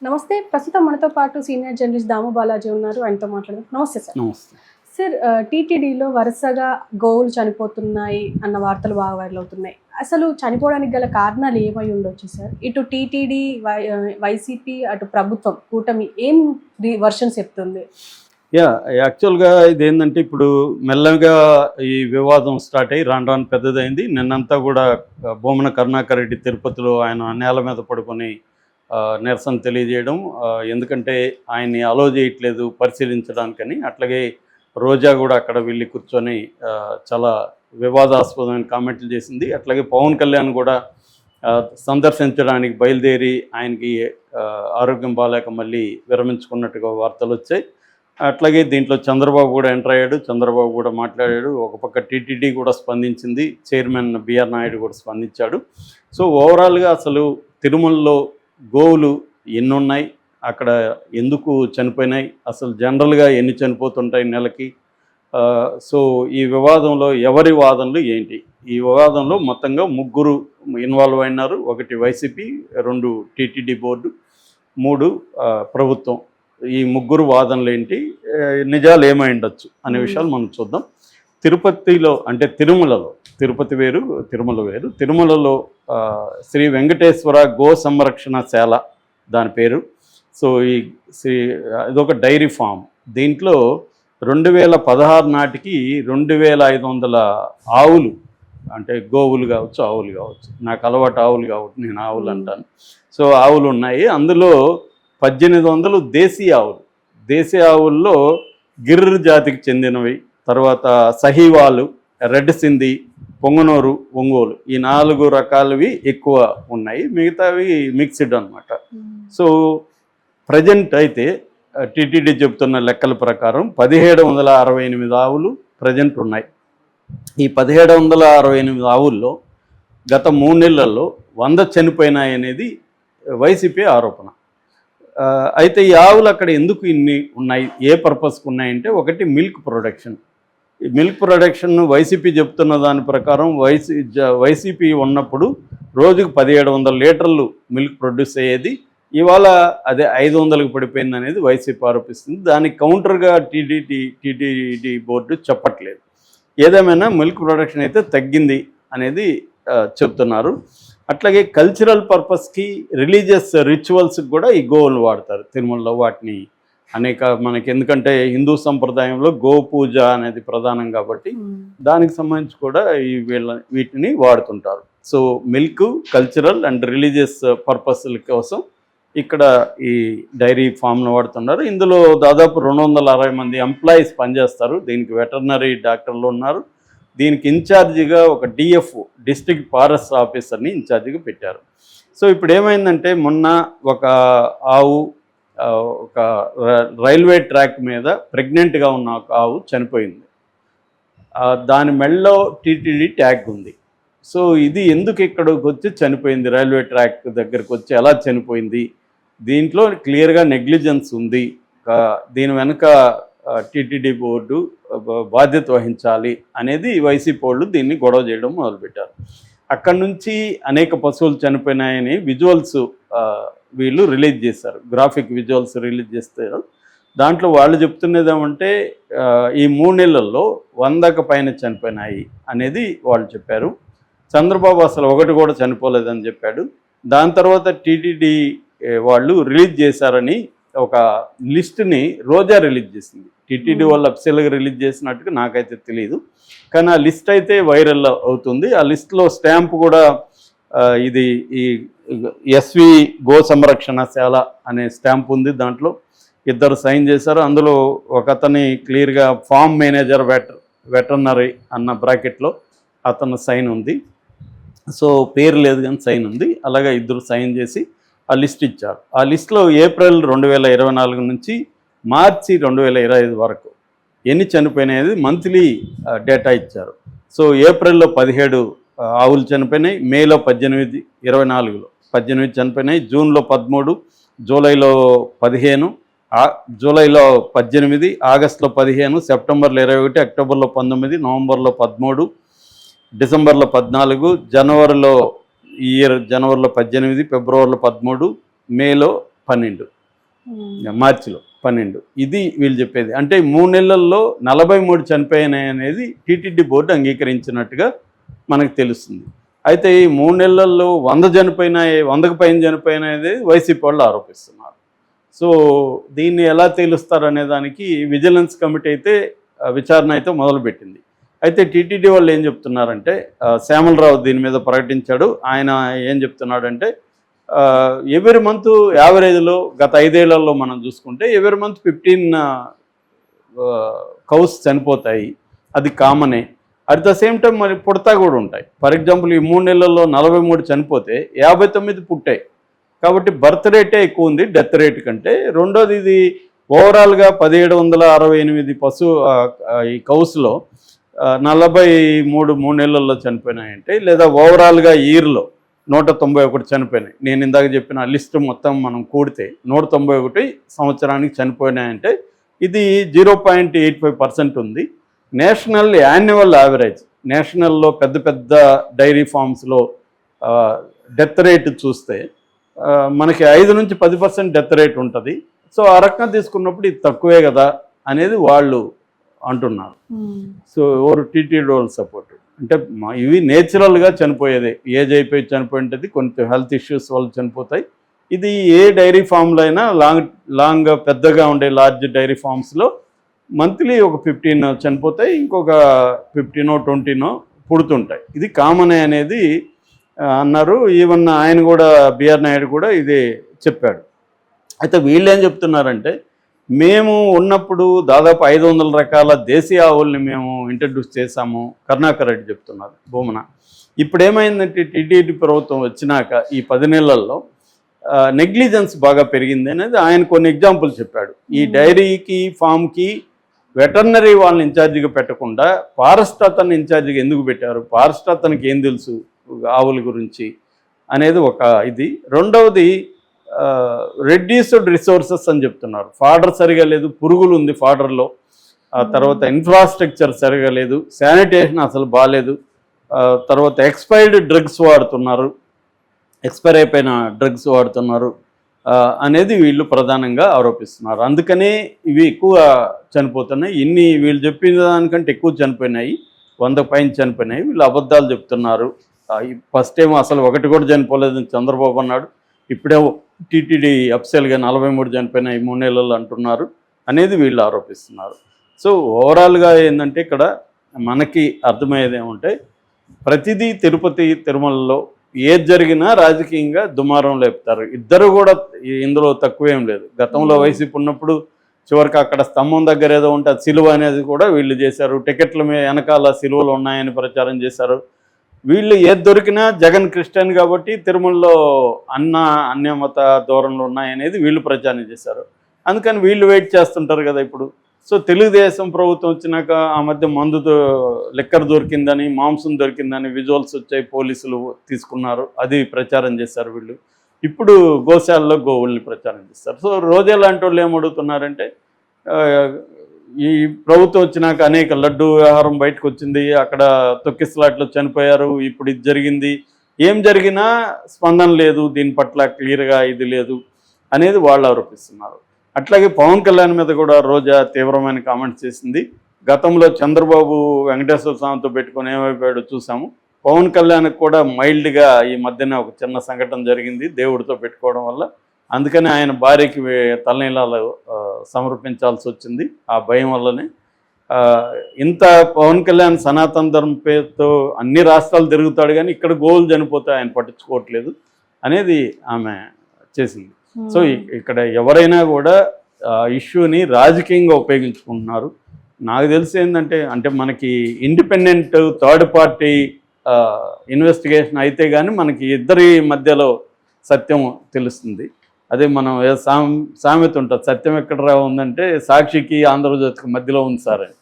నమస్తే. ప్రస్తుతం మనతో పాటు సీనియర్ జర్నలిస్ట్ దాము బాలాజీ ఉన్నారు. ఆయనతో మాట్లాడదాం. నమస్తే సార్. నమస్తే. సార్, టీటీడీలో వరుసగా గోవులు చనిపోతున్నాయి అన్న వార్తలు బాగా వైరల్ అవుతున్నాయి. అసలు చనిపోవడానికి గల కారణాలు ఏమై ఉండొచ్చు సార్? ఇటు టీటీడీ, వైసీపీ, అటు ప్రభుత్వం కూటమి ఏం వర్షన్స్ చెప్తుంది? యాక్చువల్గా ఇదేంటంటే ఇప్పుడు మెల్లగా ఈ వివాదం స్టార్ట్ అయ్యి రాను రాను పెద్దదైంది. నిన్నంతా కూడా భూమన కరుణాకర్ రెడ్డి తిరుపతిలో ఆయన నేల మీద పడుకొని నిరసన తెలియజేయడం, ఎందుకంటే ఆయన్ని అలో చేయట్లేదు పరిశీలించడానికని. అట్లాగే రోజా కూడా అక్కడ వెళ్ళి కూర్చొని చాలా వివాదాస్పదమైన కామెంట్లు చేసింది. అట్లాగే పవన్ కళ్యాణ్ కూడా సందర్శించడానికి బయలుదేరి ఆయనకి ఆరోగ్యం బాగాలేక మళ్ళీ విరమించుకున్నట్టుగా వార్తలు వచ్చాయి. అట్లాగే దీంట్లో చంద్రబాబు కూడా ఎంటర్ అయ్యాడు, చంద్రబాబు కూడా మాట్లాడాడు. ఒక పక్క టీటీడీ కూడా స్పందించింది, చైర్మన్ బిఆర్ నాయుడు కూడా స్పందించాడు. సో ఓవరాల్గా అసలు తిరుమలలో గోవులు ఎన్ని ఉన్నాయి, అక్కడ ఎందుకు చనిపోయినాయి, అసలు జనరల్గా ఎన్ని చనిపోతుంటాయి నెలకి, సో ఈ వివాదంలో ఎవరి వాదనలు ఏంటి? ఈ వివాదంలో మొత్తంగా ముగ్గురు ఇన్వాల్వ్ అయినారు. ఒకటి వైసీపీ, 2 టీటీడీ బోర్డు, 3 ప్రభుత్వం. ఈ ముగ్గురు వాదనలు ఏంటి, నిజాలు ఏమై ఉండొచ్చు అనే విషయాలు మనం చూద్దాం. తిరుపతిలో అంటే తిరుమలలో, తిరుపతి వేరు తిరుమల వేరు, తిరుమలలో శ్రీ వెంకటేశ్వర గో సంరక్షణశాల దాని పేరు. సో ఈ ఇదొక డైరీ ఫామ్. దీంట్లో 2016 నాటికి 2500 ఆవులు, అంటే గోవులు కావచ్చు ఆవులు కావచ్చు, నాకు అలవాటు ఆవులు కాబట్టి నేను ఆవులు అంటాను. సో ఆవులు ఉన్నాయి. అందులో 1800 దేశీయ ఆవులు. దేశీయ ఆవుల్లో గిర్ర జాతికి చెందినవి, తర్వాత సహీవాలు, రెడ్ సింధి, పొంగనూరు, ఒంగోలు, ఈ 4 రకాలవి ఎక్కువ ఉన్నాయి. మిగతావి మిక్స్డ్ అనమాట. సో ప్రజెంట్ అయితే టీటీడీ చెబుతున్న లెక్కల ప్రకారం 1768 ఆవులు ప్రజెంట్ ఉన్నాయి. ఈ 1768 ఆవుల్లో గత 3 నెలల్లో 100 చనిపోయినాయి అనేది వైసీపీ ఆరోపణ. అయితే ఈ ఆవులు అక్కడ ఎందుకు ఇన్ని ఉన్నాయి, ఏ పర్పస్కి ఉన్నాయంటే, ఒకటి మిల్క్ ప్రొడక్షన్. ఈ మిల్క్ ప్రొడక్షన్ వైసీపీ చెప్తున్న దాని ప్రకారం వైసీపీ ఉన్నప్పుడు రోజుకు 1700 లీటర్లు మిల్క్ ప్రొడ్యూస్ అయ్యేది. ఇవాళ అదే 500కి పడిపోయింది అనేది వైసీపీ ఆరోపిస్తుంది. దానికి కౌంటర్గా టీటీడీ బోర్డు చెప్పట్లేదు. ఏదేమైనా మిల్క్ ప్రొడక్షన్ అయితే తగ్గింది అనేది చెప్తున్నారు. అట్లాగే కల్చరల్ పర్పస్కి, రిలీజియస్ రిచువల్స్కి కూడా ఈ గోవులు వాడతారు తిరుమలలో. వాటిని అనేక మనకి, ఎందుకంటే హిందూ సంప్రదాయంలో గో పూజ అనేది ప్రధానం కాబట్టి దానికి సంబంధించి కూడా వీటిని వాడుతుంటారు. So milk, cultural and religious పర్పస్ల కోసం ఇక్కడ ఈ డైరీ ఫామ్ను వాడుతున్నారు. ఇందులో దాదాపు 260 మంది ఎంప్లాయీస్ పనిచేస్తారు. దీనికి వెటర్నరీ డాక్టర్లు ఉన్నారు. దీనికి ఇన్ఛార్జిగా ఒక డిఎఫ్, డిస్ట్రిక్ట్ ఫారెస్ట్ ఆఫీసర్ని ఇన్ఛార్జిగా పెట్టారు. సో ఇప్పుడు ఏమైందంటే, మొన్న ఒక ఆవు ఒక రైల్వే ట్రాక్ మీద ప్రెగ్నెంట్గా ఉన్న ఒక ఆవు చనిపోయింది. దాని మెడలో టీటీడీ ట్యాగ్ ఉంది. సో ఇది ఎందుకు ఇక్కడికి వచ్చి చనిపోయింది, రైల్వే ట్రాక్ దగ్గరకు వచ్చి ఎలా చనిపోయింది, దీంట్లో క్లియర్గా నెగ్లిజెన్స్ ఉంది, దీని వెనుక టీటీడీ బోర్డు బాధ్యత వహించాలి అనేది వైసీపీ వాళ్ళు దీన్ని గొడవ చేయడం మొదలుపెట్టారు. అక్కడి నుంచి అనేక పశువులు చనిపోయినాయని విజువల్స్ వీళ్ళు రిలీజ్ చేశారు, గ్రాఫిక్ విజువల్స్ రిలీజ్ చేస్తారు. దాంట్లో వాళ్ళు చెప్తున్నది ఏమంటే, ఈ 3 నెలల్లో 100కు పైన చనిపోయినాయి అనేది వాళ్ళు చెప్పారు. చంద్రబాబు అసలు ఒకటి కూడా చనిపోలేదని చెప్పాడు. దాని తర్వాత టీటీడీ వాళ్ళు రిలీజ్ చేశారని ఒక లిస్ట్ని రోజా రిలీజ్ చేసింది. టీటీడీ వాళ్ళు అఫీషియల్గా రిలీజ్ చేసినట్టుగా నాకైతే తెలియదు, కానీ ఆ లిస్ట్ అయితే వైరల్ అవుతుంది. ఆ లిస్ట్లో స్టాంప్ కూడా ఇది ఈ ఎస్వి గో సంరక్షణశాల అనే స్టాంప్ ఉంది. దాంట్లో 2 సైన్ చేశారు. అందులో ఒక అతని క్లియర్గా ఫామ్ మేనేజర్ వెటర్నరీ అన్న బ్రాకెట్లో అతను సైన్ ఉంది. సో పేరు లేదు కానీ సైన్ ఉంది. అలాగే 2 సైన్ చేసి ఆ లిస్ట్ ఇచ్చారు. ఆ లిస్టులో ఏప్రిల్ 2024 నుంచి మార్చి 2025 వరకు ఎన్ని చనిపోయినాయి మంత్లీ డేటా ఇచ్చారు. సో ఏప్రిల్లో 17 ఆవులు చనిపోయినాయి, మేలో 18, 24లో 18 చనిపోయినాయి, జూన్లో 13, జూలైలో 15, జూలైలో 18, ఆగస్టులో 15, సెప్టెంబర్లో 21, అక్టోబర్లో 19, నవంబర్లో 13, డిసెంబర్లో 14, జనవరిలో 18, ఫిబ్రవరిలో 13, మేలో 12 మార్చిలో 12 ఇది వీళ్ళు చెప్పేది. అంటే 3 నెలల్లో 43 చనిపోయినాయి అనేది టీటీడీ బోర్డు అంగీకరించినట్టుగా మనకు తెలుస్తుంది. అయితే ఈ 3 నెలల్లో 100 చనిపోయినాయి, 100కు పైన చనిపోయినది వైసీపీ వాళ్ళు ఆరోపిస్తున్నారు. సో దీన్ని ఎలా తేలుస్తారనే దానికి విజిలెన్స్ కమిటీ అయితే విచారణ అయితే మొదలుపెట్టింది. అయితే టీటీడీ వాళ్ళు ఏం చెప్తున్నారంటే, శ్యామలరావు దీని మీద ప్రకటించాడు. ఆయన ఏం చెప్తున్నాడంటే, ఎవ్రీ మంత్ యావరేజ్లో గత 5 ఏళ్లలో మనం చూసుకుంటే ఎవ్రీ మంత్ 15 కౌస్ చనిపోతాయి, అది కామనే. అట్ ద సేమ్ టైం మరి పుడతా కూడా ఉంటాయి. ఫర్ ఎగ్జాంపుల్ ఈ 3 నెలల్లో 43 చనిపోతే 59 పుట్టాయి. కాబట్టి బర్త్ రేటే ఎక్కువ ఉంది డెత్ రేట్ కంటే. రెండోది ఇది ఓవరాల్గా 1768 ఈ కౌస్లో 43 3 నెలల్లో చనిపోయినాయంటే, లేదా ఓవరాల్గా ఇయర్లో 191 చనిపోయినాయి. నేను ఇందాక చెప్పిన లిస్టు మొత్తం మనం కూడితే 191 సంవత్సరానికి చనిపోయినాయంటే ఇది 0.85% ఉంది. నేషనల్ యాన్యువల్ యావరేజ్, నేషనల్లో పెద్ద పెద్ద డైరీ ఫార్మ్స్లో డెత్ రేట్ చూస్తే మనకి 5 నుంచి 10% డెత్ రేట్ ఉంటుంది. సో ఆ రకంగా తీసుకున్నప్పుడు ఇది తక్కువే కదా అనేది వాళ్ళు అంటున్నారు. సో ఎవరు టీటీడీ వాళ్ళు సపోర్ట్ అంటే ఇవి నేచురల్గా చనిపోయేది, ఏజ్ అయిపోయి చనిపోయింటుంది, కొంచెం హెల్త్ ఇష్యూస్ వల్ల చనిపోతాయి. ఇది ఏ డైరీ ఫామ్లో అయినా లాంగ్ పెద్దగా ఉండే లార్జ్ డైరీ ఫామ్స్లో మంత్లీ ఒక 15 చనిపోతాయి, ఇంకొక 15 20 పుడుతుంటాయి. ఇది కామనే అనేది అన్నారు. ఈవెన్ ఆయన కూడా బిఆర్ నాయుడు కూడా ఇదే చెప్పాడు. అయితే వీళ్ళు ఏం చెప్తున్నారంటే, మేము ఉన్నప్పుడు దాదాపు 500 రకాల దేశీయ ఆవుల్ని మేము ఇంట్రడ్యూస్ చేశాము. కరుణాకర్ రెడ్డి చెప్తున్నారు భూమన. ఇప్పుడు ఏమైందంటే టీటీడీ ప్రభుత్వం వచ్చినాక ఈ 10 నెలల్లో నెగ్లిజెన్స్ బాగా పెరిగింది అనేది ఆయన కొన్ని ఎగ్జాంపుల్ చెప్పాడు. ఈ డైరీకి ఫామ్కి వెటర్నరీ వాళ్ళని ఇన్ఛార్జిగా పెట్టకుండా ఫారెస్ట్ అతన్ని ఇన్ఛార్జిగా ఎందుకు పెట్టారు, ఫారెస్ట్ అతనికి ఏం తెలుసు ఆవుల గురించి అనేది ఒక ఇది. రెండవది రెడ్యూస్డ్ రిసోర్సెస్ అని చెప్తున్నారు. ఫాడర్ సరిగా లేదు, పురుగులు ఉంది ఫాడర్లో. తర్వాత ఇన్ఫ్రాస్ట్రక్చర్ సరిగా లేదు, శానిటేషన్ అసలు బాగాలేదు. తర్వాత ఎక్స్పైర్డ్ డ్రగ్స్ వాడుతున్నారు, ఎక్స్పైర్ అయిపోయిన డ్రగ్స్ వాడుతున్నారు అనేది వీళ్ళు ప్రధానంగా ఆరోపిస్తున్నారు. అందుకనే ఇవి ఎక్కువ చనిపోతున్నాయి. ఇన్ని వీళ్ళు చెప్పిన దానికంటే ఎక్కువ చనిపోయినాయి, 100 పైన చనిపోయినాయి. వీళ్ళు అబద్ధాలు చెప్తున్నారు. ఫస్ట్ టైం అసలు ఒకటి కూడా చనిపోలేదని చంద్రబాబు అన్నాడు. ఇప్పుడే టీటీడీ అఫ్సెల్గా 43 చనిపోయినాయి 3 నెలలు అంటున్నారు అనేది వీళ్ళు ఆరోపిస్తున్నారు. సో ఓవరాల్గా ఏంటంటే ఇక్కడ మనకి అర్థమయ్యేది ఏమంటే, ప్రతిదీ తిరుపతి తిరుమలలో ఏది జరిగినా రాజకీయంగా దుమారం లేపుతారు. ఇద్దరు కూడా ఇందులో తక్కువేం లేదు. గతంలో వైసీపీ ఉన్నప్పుడు చివరికి అక్కడ స్తంభం దగ్గర ఏదో ఉంటే అది సిలువ అనేది కూడా వీళ్ళు చేశారు. టికెట్ల మీద వెనకాల సిలువలు ఉన్నాయని ప్రచారం చేశారు. వీళ్ళు ఏది దొరికినా జగన్ క్రిస్టియన్ కాబట్టి తిరుమలలో అన్యమత ధోరణులు ఉన్నాయనేది వీళ్ళు ప్రచారం చేశారు. అందుకని వీళ్ళు వెయిట్ చేస్తుంటారు కదా ఇప్పుడు. సో తెలుగుదేశం ప్రభుత్వం వచ్చినాక ఆ మధ్య లిక్కర్ దొరికిందని, మాంసం దొరికిందని విజువల్స్ వచ్చాయి, పోలీసులు తీసుకున్నారు, అది ప్రచారం చేశారు వీళ్ళు. ఇప్పుడు గోశాలలో గోవుల్ని ప్రచారం చేస్తారు. సో రోజా లాంటి వాళ్ళు ఏమడుగుతున్నారంటే, ఈ ప్రభుత్వం వచ్చినాక అనేక లడ్డు వ్యవహారం బయటకు వచ్చింది, అక్కడ తొక్కిసలాట్లో చనిపోయారు, ఇప్పుడు ఇది జరిగింది, ఏం జరిగినా స్పందన లేదు, దీని పట్ల క్లియర్గా ఇది లేదు అనేది వాళ్ళు ఆరోపిస్తున్నారు. అట్లాగే పవన్ కళ్యాణ్ మీద కూడా రోజా తీవ్రమైన కామెంట్స్ చేసింది. గతంలో చంద్రబాబు వెంకటేశ్వర స్వామితో పెట్టుకొని ఏమైపోయాడో చూసాము. పవన్ కళ్యాణ్కి కూడా మైల్డ్గా ఈ మధ్యన ఒక చిన్న సంఘటన జరిగింది దేవుడితో పెట్టుకోవడం వల్ల. అందుకని ఆయన భార్యకి తలనీలాలు సమర్పించాల్సి వచ్చింది ఆ భయం వల్లనే. ఇంత పవన్ కళ్యాణ్ సనాతన ధర్మ పేరుతో అన్ని రాష్ట్రాలు తిరుగుతాడు, కానీ ఇక్కడ గోవులు చనిపోతే ఆయన పట్టించుకోవట్లేదు అనేది ఆమె చేసింది. సో ఇక్కడ ఎవరైనా కూడా ఇష్యూని రాజకీయంగా ఉపయోగించుకుంటున్నారు. నాకు తెలిసి ఏంటంటే, మనకి ఇండిపెండెంట్ థర్డ్ పార్టీ ఇన్వెస్టిగేషన్ అయితే కానీ మనకి ఇద్దరి మధ్యలో సత్యం తెలుస్తుంది. అదే మనం సామెత ఉంటుంది, సత్యం ఎక్కడ ఉందంటే సాక్షికి ఆంధ్రజ్యోతికి మధ్యలో ఉంది సార్ అని.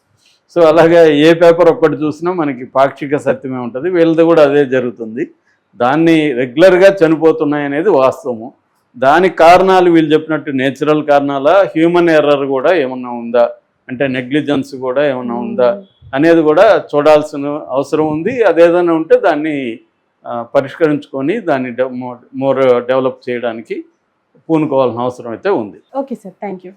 సో అలాగే ఏ పేపర్ ఒక్కటి చూసినా మనకి పాక్షిక సత్యమే ఉంటుంది. వీళ్ళది కూడా అదే జరుగుతుంది. దాన్ని రెగ్యులర్గా చనిపోతున్నాయి అనేది వాస్తవము. దానికి కారణాలు వీళ్ళు చెప్పినట్టు నేచురల్ కారణాలా, హ్యూమన్ ఎర్రర్ కూడా ఏమన్నా ఉందా, అంటే నెగ్లిజెన్స్ కూడా ఏమన్నా ఉందా అనేది కూడా చూడాల్సిన అవసరం ఉంది. అదేదైనా ఉంటే దాన్ని పరిష్కరించుకొని దాన్ని మోర్ డెవలప్ చేయడానికి పూనుకోవాల్సిన అవసరం అయితే ఉంది. Okay sir, thank you.